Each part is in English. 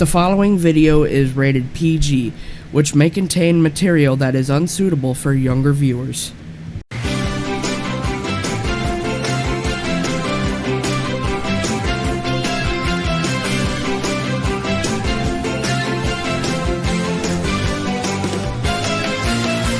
The following video is rated PG, which may contain material that is unsuitable for younger viewers.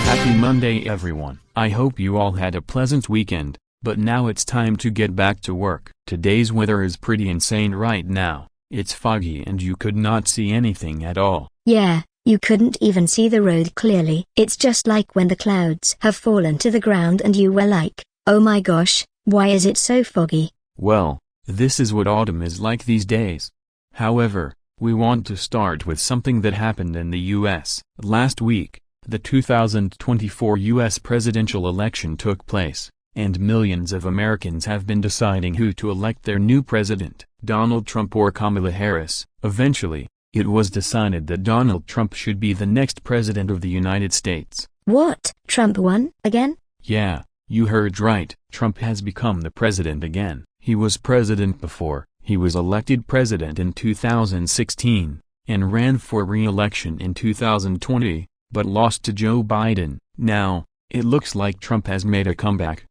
Happy Monday everyone. I hope you all had a pleasant weekend, but now it's time to get back to work. Today's weather is pretty insane right now. It's foggy and you could not see anything at all. Yeah, you couldn't even see the road clearly. It's just like when the clouds have fallen to the ground and you were like, oh my gosh, why is it so foggy? Well, this is what autumn is like these days. However, we want to start with something that happened in the US. Last week, the 2024 US presidential election took place, and millions of Americans have been deciding who to elect their new president, Donald Trump or Kamala Harris. Eventually, it was decided that Donald Trump should be the next president of the United States. What? Trump won again? Yeah, you heard right. Trump has become the president again. He was president before. He was elected president in 2016, and ran for re-election in 2020, but lost to Joe Biden. Now, it looks like Trump has made a comeback.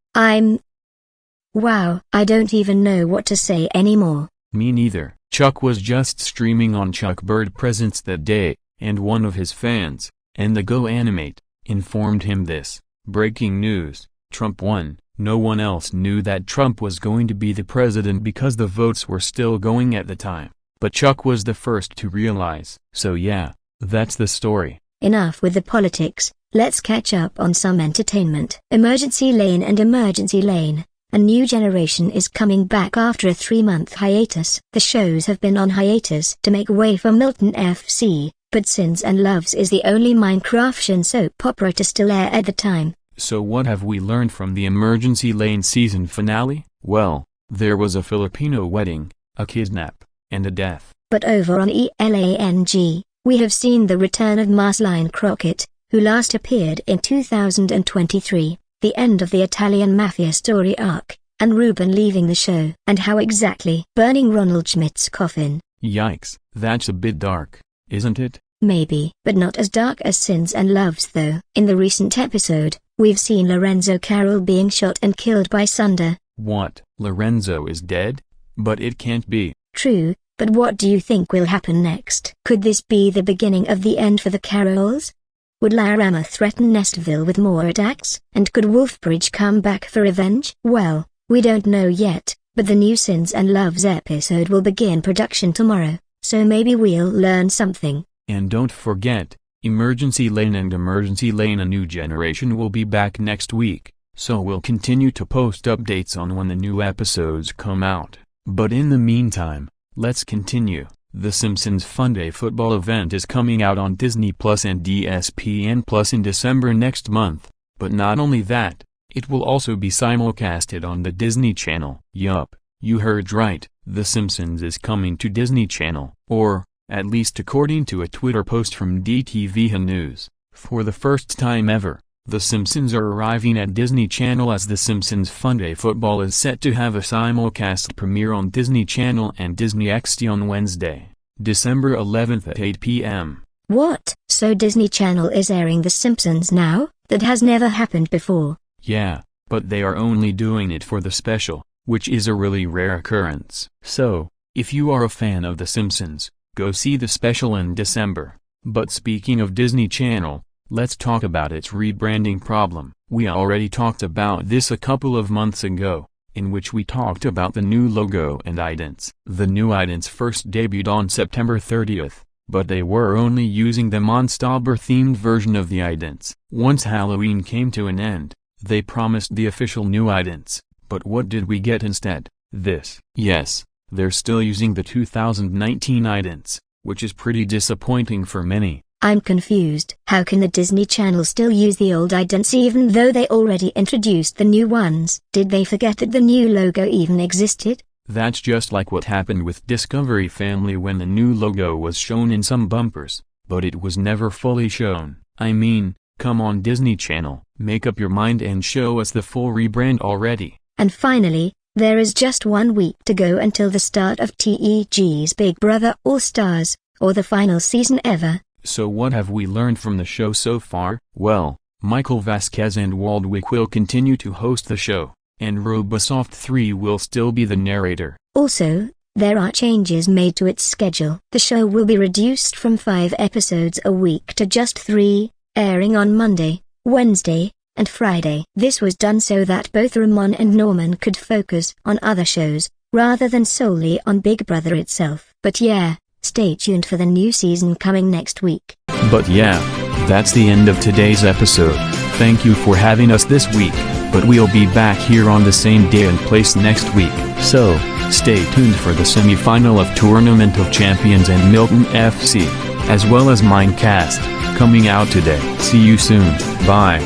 Wow, I don't even know what to say anymore. Me neither. Chuck was just streaming on Chuck Bird Presents that day, and one of his fans, and the Go Animate, informed him this. Breaking news, Trump won. No one else knew that Trump was going to be the president because the votes were still going at the time. But Chuck was the first to realize. So yeah, that's the story. Enough with the politics, let's catch up on some entertainment. Emergency Lane and Emergency Lane. A new generation is coming back after a 3-month hiatus. The shows have been on hiatus to make way for Milton FC, but Sins and Loves is the only Minecraftian soap opera to still air at the time. So what have we learned from the Emergency Lane season finale? Well, there was a Filipino wedding, a kidnap, and a death. But over on ELANG, we have seen the return of Marceline Crockett, who last appeared in 2023. The end of the Italian mafia story arc, and Ruben leaving the show. And how exactly? Burning Ronald Schmidt's coffin. Yikes, that's a bit dark, isn't it? Maybe, but not as dark as Sins and Loves though. In the recent episode, we've seen Lorenzo Carroll being shot and killed by Sunder. What? Lorenzo is dead? But it can't be. True, but what do you think will happen next? Could this be the beginning of the end for the Carrolls? Would Lorama threaten Nestville with more attacks? And could Wolfbridge come back for revenge? Well, we don't know yet, but the new Sins and Loves episode will begin production tomorrow, so maybe we'll learn something. And don't forget, Emergency Lane and Emergency Lane A New Generation will be back next week, so we'll continue to post updates on when the new episodes come out. But in the meantime, let's continue. The Simpsons Funday football event is coming out on Disney Plus and ESPN Plus in December next month, but not only that, it will also be simulcasted on the Disney Channel. Yup, you heard right, The Simpsons is coming to Disney Channel, or, at least according to a Twitter post from DTV News. For the first time ever, The Simpsons are arriving at Disney Channel as The Simpsons Funday Football is set to have a simulcast premiere on Disney Channel and Disney XD on Wednesday, December 11th at 8 p.m. What? So Disney Channel is airing The Simpsons now? That has never happened before. Yeah, but they are only doing it for the special, which is a really rare occurrence. So, if you are a fan of The Simpsons, go see the special in December. But speaking of Disney Channel, let's talk about its rebranding problem. We already talked about this a couple of months ago, in which we talked about the new logo and idents. The new idents first debuted on September 30th, but they were only using the Monstauber-themed version of the idents. Once Halloween came to an end, they promised the official new idents, but what did we get instead? This. Yes, they're still using the 2019 idents, which is pretty disappointing for many. I'm confused. How can the Disney Channel still use the old idents even though they already introduced the new ones? Did they forget that the new logo even existed? That's just like what happened with Discovery Family when the new logo was shown in some bumpers, but it was never fully shown. I mean, come on Disney Channel, make up your mind and show us the full rebrand already. And finally, there is just 1 week to go until the start of TEG's Big Brother All Stars. or the final season ever. So what have we learned from the show so far? Well, Michael Vasquez and Waldwick will continue to host the show, and Robosoft 3 will still be the narrator. Also, there are changes made to its schedule. The show will be reduced from 5 episodes a week to just 3, airing on Monday, Wednesday, and Friday. This was done so that both Ramon and Norman could focus on other shows, rather than solely on Big Brother itself. But yeah, stay tuned for the new season coming next week. But yeah, that's the end of today's episode. Thank you for having us this week, but we'll be back here on the same day and place next week. So, stay tuned for the semi-final of Tournament of Champions and Milton FC, as well as Minecast, coming out today. See you soon, bye.